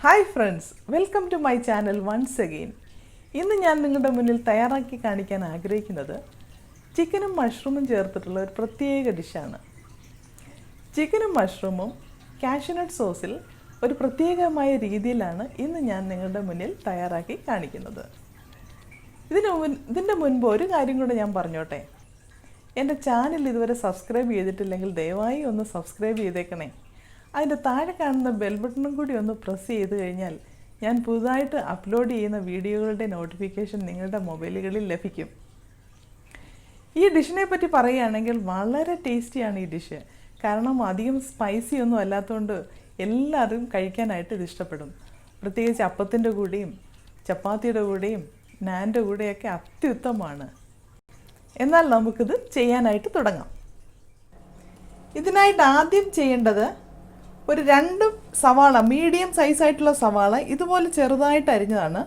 Hi friends, welcome to my channel once again. ഇന്ന് ഞാൻ നിങ്ങളുടെ മുന്നിൽ തയ്യാറാക്കി കാണിക്കാൻ ആഗ്രഹിക്കുന്നത് ചിക്കനും മഷ്റൂമും ചേർത്തിട്ടുള്ള ഒരു പ്രത്യേക ഡിഷാണ്. ചിക്കനും മഷ്റൂമും കാഷ്യൂനട്ട് സോസിൽ ഒരു പ്രത്യേകമായ രീതിയിലാണ് ഇന്ന് ഞാൻ നിങ്ങളുടെ മുന്നിൽ തയ്യാറാക്കി കാണിക്കുന്നത്. ഇതിൻ്റെ മുൻപ് ഒരു കാര്യം കൂടെ ഞാൻ പറഞ്ഞോട്ടെ. എൻ്റെ ചാനൽ ഇതുവരെ സബ്സ്ക്രൈബ് ചെയ്തിട്ടില്ലെങ്കിൽ ദയവായി ഒന്ന് സബ്സ്ക്രൈബ് ചെയ്തേക്കണേ. അതിൻ്റെ താഴെ കാണുന്ന ബെൽ ബട്ടണും കൂടി ഒന്ന് പ്രസ് ചെയ്ത് കഴിഞ്ഞാൽ ഞാൻ പുതുതായിട്ട് അപ്ലോഡ് ചെയ്യുന്ന വീഡിയോകളുടെ നോട്ടിഫിക്കേഷൻ നിങ്ങളുടെ മൊബൈലുകളിൽ ലഭിക്കും. ഈ ഡിഷിനെ പറ്റി പറയുകയാണെങ്കിൽ വളരെ ടേസ്റ്റിയാണ് ഈ ഡിഷ്. കാരണം അധികം സ്പൈസി ഒന്നും അല്ലാത്തതുകൊണ്ട് എല്ലാവരും കഴിക്കാനായിട്ട് ഇത് ഇഷ്ടപ്പെടും. പ്രത്യേകിച്ച് അപ്പത്തിൻ്റെ കൂടെയും ചപ്പാത്തിയുടെ കൂടെയും നാൻ്റെ കൂടെയൊക്കെ അത്യുത്തമമാണ്. എന്നാൽ നമുക്കിത് ചെയ്യാനായിട്ട് തുടങ്ങാം. ഇതിനായിട്ട് ആദ്യം ചെയ്യേണ്ടത് ഒരു 2 സവാള, മീഡിയം സൈസായിട്ടുള്ള സവാള ഇതുപോലെ ചെറുതായിട്ട് അരിഞ്ഞതാണ്.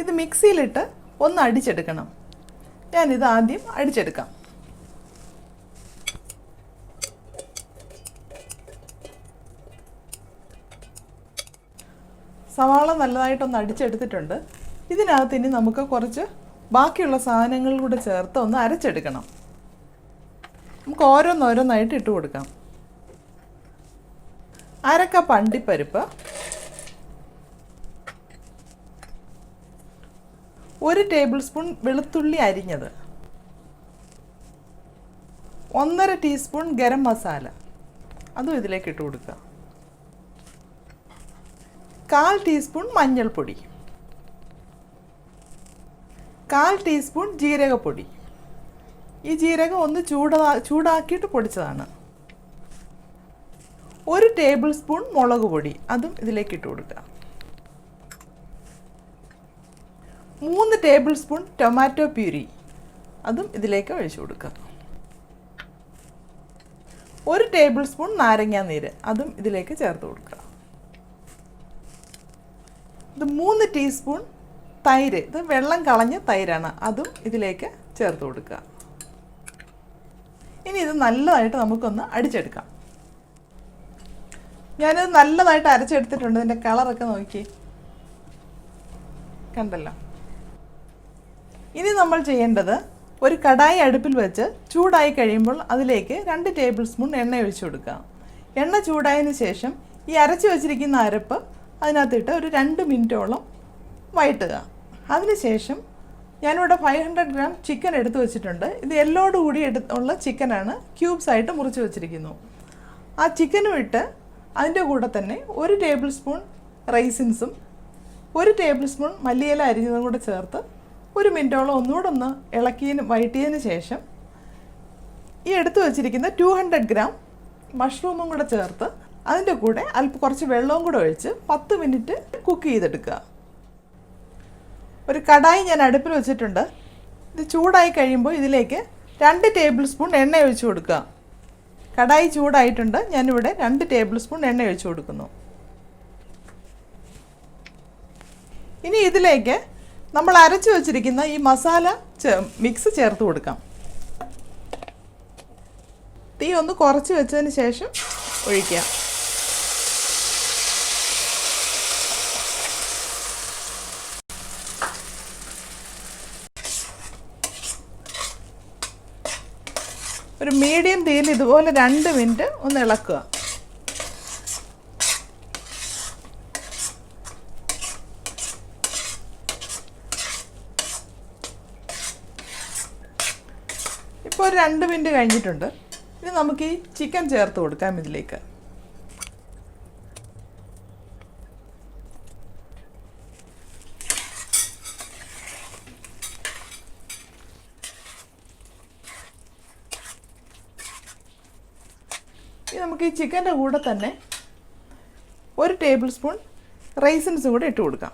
ഇത് മിക്സിയിലിട്ട് ഒന്ന് അടിച്ചെടുക്കണം. ഞാനിത് ആദ്യം അടിച്ചെടുക്കാം. സവാള നല്ലതായിട്ടൊന്ന് അടിച്ചെടുത്തിട്ടുണ്ട്. ഇതിനകത്ത് ഇനി നമുക്ക് കുറച്ച് ബാക്കിയുള്ള സാധനങ്ങൾ കൂടെ ചേർത്ത് ഒന്ന് അരച്ചെടുക്കണം. നമുക്ക് ഓരോന്നോരോന്നായിട്ട് ഇട്ട് കൊടുക്കാം. 1/2 കപ്പ് അണ്ടിപ്പരിപ്പ്, 1 ടേബിൾ സ്പൂൺ വെളുത്തുള്ളി അരിഞ്ഞത്, 1/2 ടീസ്പൂൺ ഗരം മസാല, അതും ഇതിലേക്ക് ഇട്ട് കൊടുക്കുക. 1/4 ടീസ്പൂൺ മഞ്ഞൾപ്പൊടി, 1/4 ടീസ്പൂൺ ജീരകപ്പൊടി. ഈ ജീരകം ഒന്ന് ചൂടാക്കിയിട്ട് പൊടിച്ചതാണ്. 1 ടേബിൾ സ്പൂൺ മുളക് പൊടി, അതും ഇതിലേക്ക് ഇട്ട് കൊടുക്കുക. 3 ടേബിൾ സ്പൂൺ ടൊമാറ്റോ പ്യൂരി, അതും ഇതിലേക്ക് ഒഴിച്ചു കൊടുക്കുക. 1 ടേബിൾ സ്പൂൺ നാരങ്ങാ നീര്, അതും ഇതിലേക്ക് ചേർത്ത് കൊടുക്കുക. ഇത് 3 ടീസ്പൂൺ തൈര്, ഇത് വെള്ളം കളഞ്ഞ തൈരാണ്, അതും ഇതിലേക്ക് ചേർത്ത് കൊടുക്കുക. ഇനി ഇത് നല്ലതായിട്ട് നമുക്കൊന്ന് അടിച്ചെടുക്കാം. ഞാനിത് നല്ലതായിട്ട് അരച്ചെടുത്തിട്ടുണ്ട്. ഇതിൻ്റെ കളറൊക്കെ നോക്കി കണ്ടല്ലോ. ഇനി നമ്മൾ ചെയ്യേണ്ടത് ഒരു കടായി അടുപ്പിൽ വെച്ച് ചൂടായി കഴിയുമ്പോൾ അതിലേക്ക് 2 ടേബിൾ സ്പൂൺ എണ്ണ ഒഴിച്ചു കൊടുക്കുക. എണ്ണ ചൂടായതിന് ശേഷം ഈ അരച്ച് വെച്ചിരിക്കുന്ന അരപ്പ് അതിനകത്തിട്ട് ഒരു 2 മിനിറ്റോളം വഴറ്റുക. അതിനുശേഷം ഞാനിവിടെ 500 ഗ്രാം ചിക്കൻ എടുത്ത് വെച്ചിട്ടുണ്ട്. ഇത് എല്ലോടുകൂടി ഉള്ള ചിക്കനാണ്, ക്യൂബ്സ് ആയിട്ട് മുറിച്ച് വെച്ചിരിക്കുന്നു. ആ ചിക്കനും ഇട്ട് അതിൻ്റെ കൂടെ തന്നെ 1 ടേബിൾ സ്പൂൺ റൈസിൻസും 1 ടേബിൾ സ്പൂൺ മല്ലിയില അരിഞ്ഞതും കൂടെ ചേർത്ത് 1 മിനിറ്റോളം ഒന്നുകൂടെ ഒന്ന് വഴറ്റിയതിന് ശേഷം ഈ എടുത്തു വച്ചിരിക്കുന്ന 200 ഗ്രാം മഷ്റൂമും കൂടെ ചേർത്ത് അതിൻ്റെ കൂടെ കുറച്ച് വെള്ളവും കൂടെ ഒഴിച്ച് 10 മിനിറ്റ് കുക്ക് ചെയ്തെടുക്കുക. ഒരു കടായി ഞാൻ അടുപ്പിൽ വെച്ചിട്ടുണ്ട്. ഇത് ചൂടായി കഴിയുമ്പോൾ ഇതിലേക്ക് 2 ടേബിൾ സ്പൂൺ എണ്ണ ഒഴിച്ചു കൊടുക്കുക. കടായി ചൂടായിട്ടുണ്ട്. ഞാനിവിടെ 2 ടേബിൾ സ്പൂൺ എണ്ണ ഒഴിച്ചു കൊടുക്കുന്നു. ഇനി ഇതിലേക്ക് നമ്മൾ അരച്ചു വച്ചിരിക്കുന്ന ഈ മസാല മിക്സ് ചേർത്ത് കൊടുക്കാം. തീ ഒന്ന് കുറച്ച് വെച്ചതിന് ശേഷം ഒഴിക്കുക. ഒരു മീഡിയം തീയിൽ ഇതുപോലെ 2 മിനിറ്റ് ഒന്ന് ഇളക്കുക. ഇപ്പോൾ ഒരു 2 മിനിറ്റ് കഴിഞ്ഞിട്ടുണ്ട്. ഇനി നമുക്ക് ഈ ചിക്കൻ ചേർത്ത് കൊടുക്കാം ഇതിലേക്ക്. നമുക്ക് ഈ ചിക്കൻ്റെ കൂടെ തന്നെ 1 ടേബിൾ സ്പൂൺ റൈസിൻസ് കൂടെ ഇട്ട് കൊടുക്കാം.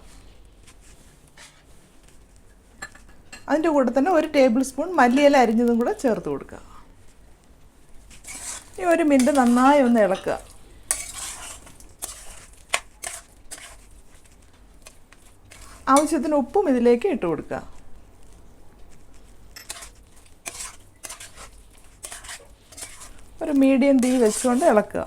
അതിൻ്റെ കൂടെ തന്നെ 1 ടേബിൾ സ്പൂൺ മല്ലിയില അരിഞ്ഞതും കൂടെ ചേർത്ത് കൊടുക്കുക. ഈ 1 മിനിറ്റ് നന്നായി ഒന്ന് ഇളക്കുക. ആവശ്യത്തിന് ഉപ്പും ഇതിലേക്ക് ഇട്ട് കൊടുക്കുക. ഒരു മീഡിയം തീ വെച്ചുകൊണ്ട് ഇളക്കുക.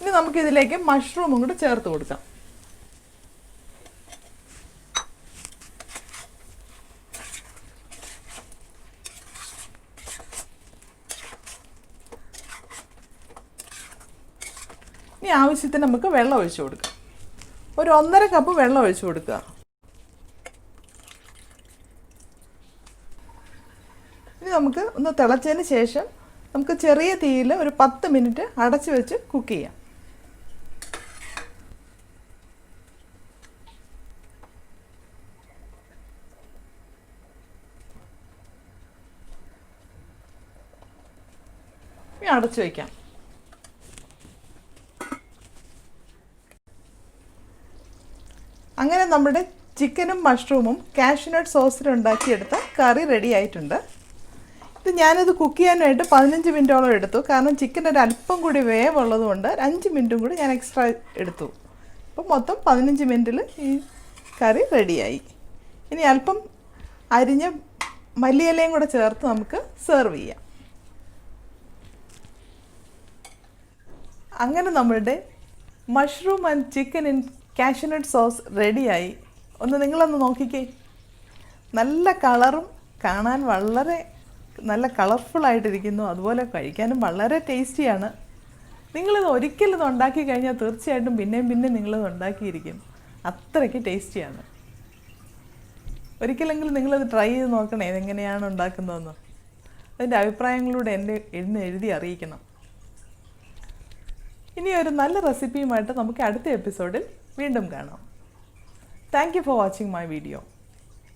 ഇനി നമുക്കിതിലേക്ക് മഷ്റൂമും കൂടി ചേർത്ത് കൊടുക്കാം. ഇനി ആവശ്യത്തിന് നമുക്ക് വെള്ളം ഒഴിച്ചു കൊടുക്കാം. ഒരു 1.5 കപ്പ് വെള്ളം ഒഴിച്ചു കൊടുക്കുക. ഇനി നമുക്ക് ഒന്ന് തിളച്ചതിന് ശേഷം നമുക്ക് ചെറിയ തീയിൽ ഒരു 10 മിനിറ്റ് അടച്ചു വെച്ച് കുക്ക് ചെയ്യാം. ഇനി അടച്ചു വയ്ക്കാം. അങ്ങനെ നമ്മുടെ ചിക്കനും മഷ്റൂമും കാഷ്യൂനട്ട് സോസിലുണ്ടാക്കിയെടുത്ത കറി റെഡി ആയിട്ടുണ്ട്. ഇത് ഞാനിത് കുക്ക് ചെയ്യാനായിട്ട് 15 മിനിറ്റോളം എടുത്തു. കാരണം ചിക്കൻ ഒരു അല്പം കൂടി വേവുള്ളതുകൊണ്ട് 5 മിനിറ്റും കൂടി ഞാൻ എക്സ്ട്രാ എടുത്തു. അപ്പോൾ മൊത്തം 15 മിനിറ്റിൽ ഈ കറി റെഡിയായി. ഇനി അല്പം അരിഞ്ഞ മല്ലിയിലയും കൂടെ ചേർത്ത് നമുക്ക് സെർവ് ചെയ്യാം. അങ്ങനെ നമ്മളുടെ mushroom and chicken in cashew nut sauce റെഡിയായി. നിങ്ങളൊന്ന് നോക്കിക്കേ. നല്ല കളറും കാണാൻ വളരെ നല്ല കളർഫുള്ളായിട്ടിരിക്കുന്നു. അതുപോലെ കഴിക്കാനും വളരെ ടേസ്റ്റിയാണ്. നിങ്ങളിത് ഒരിക്കലും ഉണ്ടാക്കി കഴിഞ്ഞാൽ തീർച്ചയായിട്ടും പിന്നെയും പിന്നെയും നിങ്ങളിത് ഉണ്ടാക്കിയിരിക്കും. അത്രയ്ക്ക് ടേസ്റ്റിയാണ്. ഒരിക്കലെങ്കിലും നിങ്ങളിത് ട്രൈ ചെയ്ത് നോക്കണേ ഇതെങ്ങനെയാണ് ഉണ്ടാക്കുന്നതെന്ന്. അതിൻ്റെ അഭിപ്രായങ്ങളിലൂടെ എന്നെ എഴുതി അറിയിക്കണം. ഇനി ഒരു നല്ല റെസിപ്പിയുമായിട്ട് നമുക്ക് അടുത്ത എപ്പിസോഡിൽ വീണ്ടും കാണാം. Thank you for watching my video.